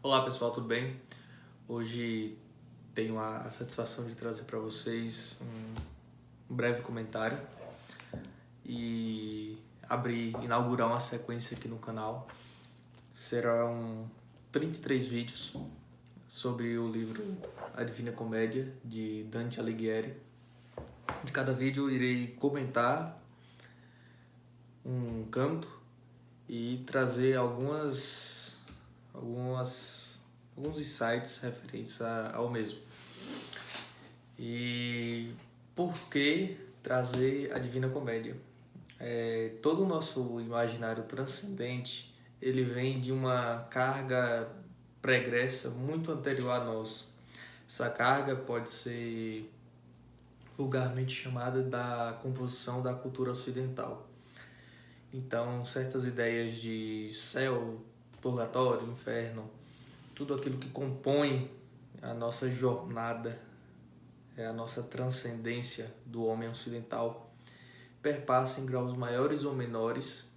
Olá pessoal, tudo bem? Hoje tenho a satisfação de trazer para vocês um breve comentário e inaugurar uma sequência aqui no canal. Serão 33 vídeos sobre o livro A Divina Comédia, de Dante Alighieri. De cada vídeo eu irei comentar um canto e trazer alguns insights referentes ao mesmo. E por que trazer a Divina Comédia? Todo o nosso imaginário transcendente, ele vem de uma carga pregressa muito anterior a nós. Essa carga pode ser vulgarmente chamada da composição da cultura ocidental. Então, certas ideias de céu, purgatório, inferno, tudo aquilo que compõe a nossa jornada, a nossa transcendência do homem ocidental, perpassa em graus maiores ou menores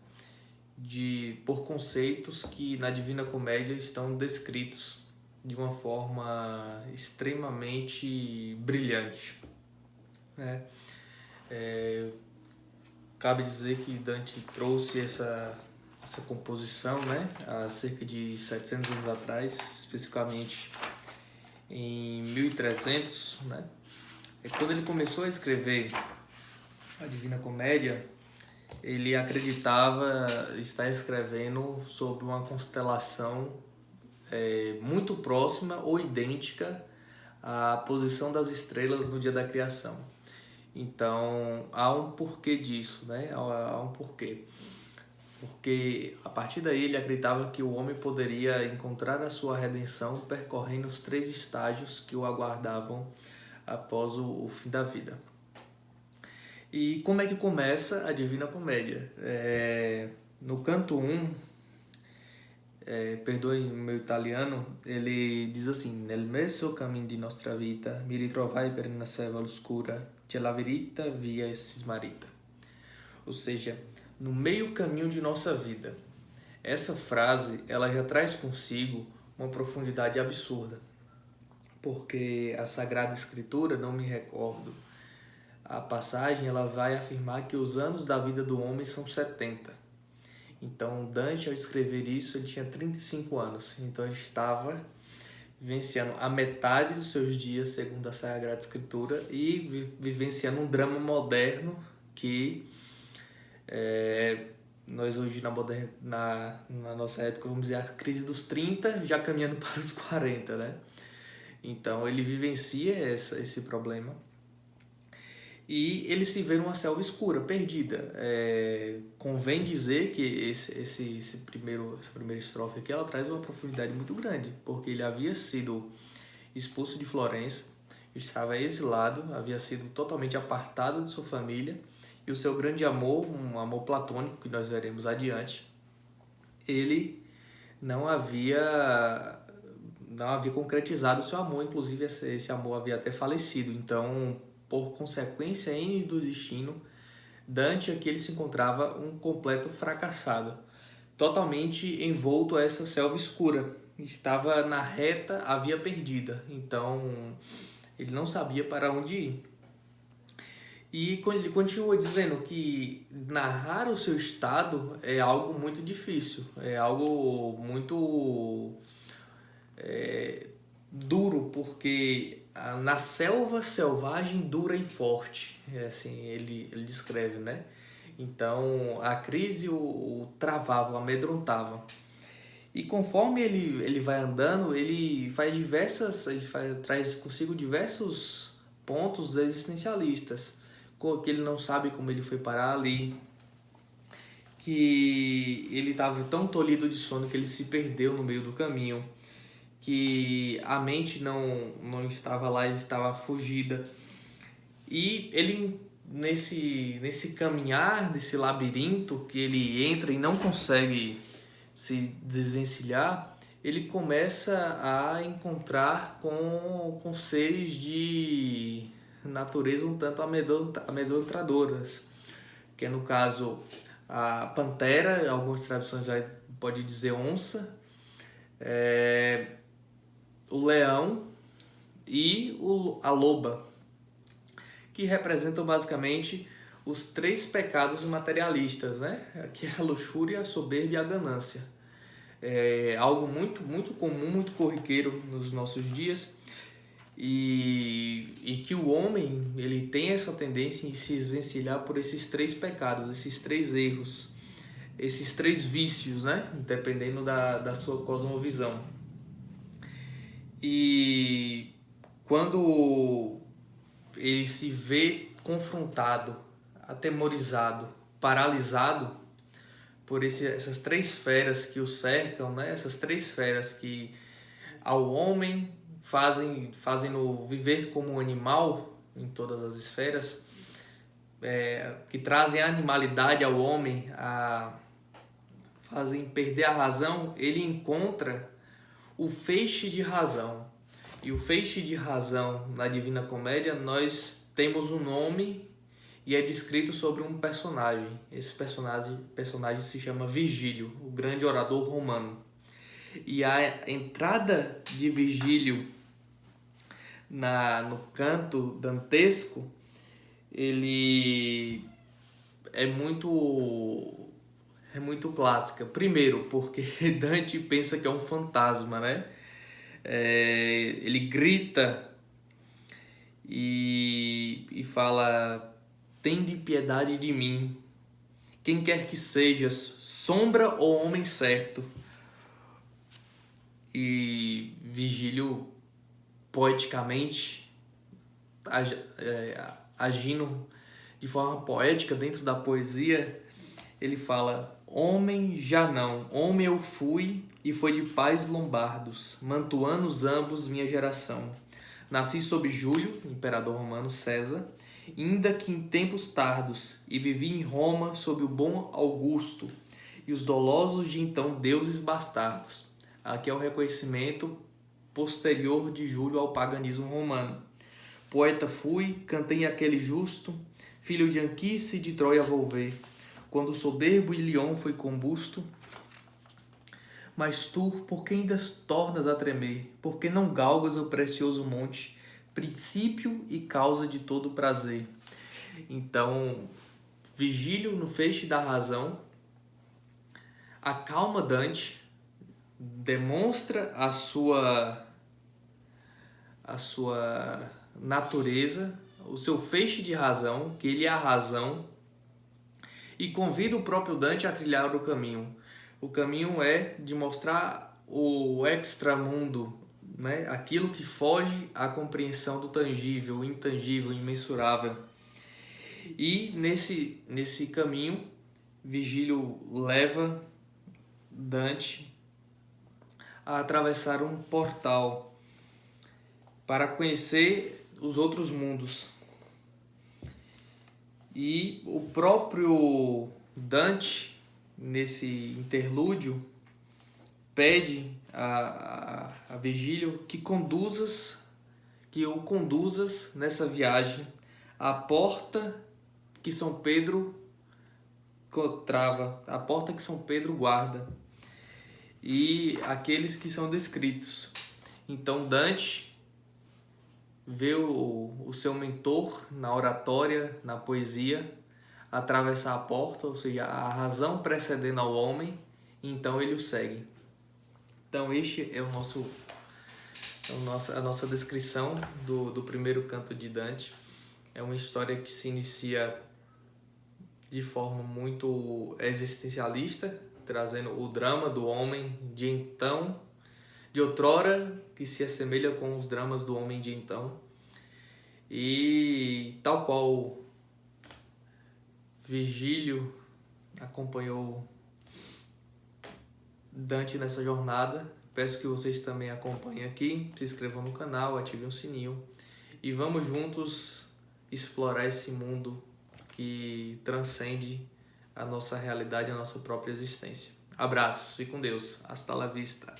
por conceitos que na Divina Comédia estão descritos de uma forma extremamente brilhante. Cabe dizer que Dante trouxe essa composição, há cerca de 700 anos atrás, especificamente em 1300, Quando ele começou a escrever a Divina Comédia, ele acreditava estar escrevendo sobre uma constelação muito próxima ou idêntica à posição das estrelas no dia da criação. Então, há um porquê disso, Há um porquê. Porque a partir daí ele acreditava que o homem poderia encontrar a sua redenção percorrendo os 3 estágios que o aguardavam após o fim da vida. E como é que começa a Divina Comédia? No canto 1, perdoem o meu italiano, ele diz assim: Nel mezzo cammino di nostra vita mi ritrovai per una selva oscura, c'è la verità via e si smarrita. Ou seja, no meio caminho de nossa vida. Essa frase, ela já traz consigo uma profundidade absurda, porque a Sagrada Escritura, não me recordo, a passagem ela vai afirmar que os anos da vida do homem são 70. Então, Dante, ao escrever isso, ele tinha 35 anos. Então, ele estava vivenciando a metade dos seus dias, segundo a Sagrada Escritura, e vivenciando um drama moderno que nós hoje na nossa época, vamos dizer, a crise dos 30, já caminhando para os 40, Então, ele vivencia esse problema. E ele se vê numa selva escura, perdida. Convém dizer que essa primeira estrofe aqui, ela traz uma profundidade muito grande, porque ele havia sido expulso de Florença, ele estava exilado, havia sido totalmente apartado de sua família, e o seu grande amor, um amor platônico, que nós veremos adiante, ele não havia concretizado o seu amor, inclusive esse amor havia até falecido. Então, por consequência N do destino, Dante aqui ele se encontrava um completo fracassado, totalmente envolto a essa selva escura. Estava na reta, a via perdida, então ele não sabia para onde ir. E ele continua dizendo que narrar o seu estado é algo muito difícil, é algo muito duro, porque na selva selvagem, dura e forte, assim ele descreve, Então a crise o travava, o amedrontava. E conforme ele vai andando, ele traz consigo diversos pontos existencialistas, que ele não sabe como ele foi parar ali, que ele estava tão tolhido de sono que ele se perdeu no meio do caminho, que a mente não estava lá, ele estava fugida. E ele, nesse caminhar, nesse labirinto que ele entra e não consegue se desvencilhar, ele começa a encontrar com seres de natureza um tanto amedrontadoras, que é no caso a pantera, algumas traduções pode dizer onça, o leão e a loba, que representam basicamente os 3 pecados materialistas, né? Que é a luxúria, a soberba e a ganância. É algo muito comum, muito corriqueiro nos nossos dias, e que o homem ele tem essa tendência em se esvencilhar por esses 3 pecados, esses 3 erros, esses 3 vícios, né? Dependendo da sua cosmovisão. E quando ele se vê confrontado, atemorizado, paralisado por essas 3 feras que o cercam, né? Essas 3 feras que ao homem fazem-no viver como um animal em todas as esferas, que trazem a animalidade ao homem, fazem perder a razão. Ele encontra o feixe de razão. E o feixe de razão na Divina Comédia, nós temos um nome e é descrito sobre um personagem. Esse personagem se chama Virgílio, o grande orador romano. E a entrada de Virgílio no canto dantesco, ele é muito clássica. Primeiro, porque Dante pensa que é um fantasma, né? Ele grita e fala: tende piedade de mim, quem quer que sejas, sombra ou homem certo. E Virgílio, poeticamente, agindo de forma poética dentro da poesia, ele fala: homem já não, homem eu fui, e foi de pais lombardos, mantuanos ambos minha geração. Nasci sob Júlio, imperador romano César, ainda que em tempos tardos, e vivi em Roma sob o bom Augusto, e os dolosos de então deuses bastardos. Aqui é o reconhecimento posterior de Júlio ao paganismo romano. Poeta fui, cantei aquele justo, filho de Anquice de Troia volver, quando o soberbo Ilion foi combusto. Mas tu, por que ainda tornas a tremer? Por que não galgas o precioso monte, princípio e causa de todo prazer? Então, Virgílio, no feixe da razão, acalma Dante, demonstra a sua natureza, o seu feixe de razão, que ele é a razão, e convida o próprio Dante a trilhar o caminho. O caminho é de mostrar o extramundo, né? Aquilo que foge à compreensão do tangível, intangível, imensurável. E nesse caminho, Virgílio leva Dante a atravessar um portal para conhecer os outros mundos. E o próprio Dante, nesse interlúdio, pede a Virgílio que o conduzas nessa viagem à porta que São Pedro trava, a porta que São Pedro guarda, e aqueles que são descritos. Então Dante vê o seu mentor na oratória, na poesia, atravessar a porta, ou seja, a razão precedendo ao homem, e então ele o segue. Então este é a nossa descrição do primeiro canto de Dante. É uma história que se inicia de forma muito existencialista, trazendo o drama do homem de outrora, que se assemelha com os dramas do homem de então. E tal qual Virgílio acompanhou Dante nessa jornada, peço que vocês também acompanhem aqui, se inscrevam no canal, ativem o sininho e vamos juntos explorar esse mundo que transcende a nossa realidade, a nossa própria existência. Abraços, fique com Deus, hasta la vista.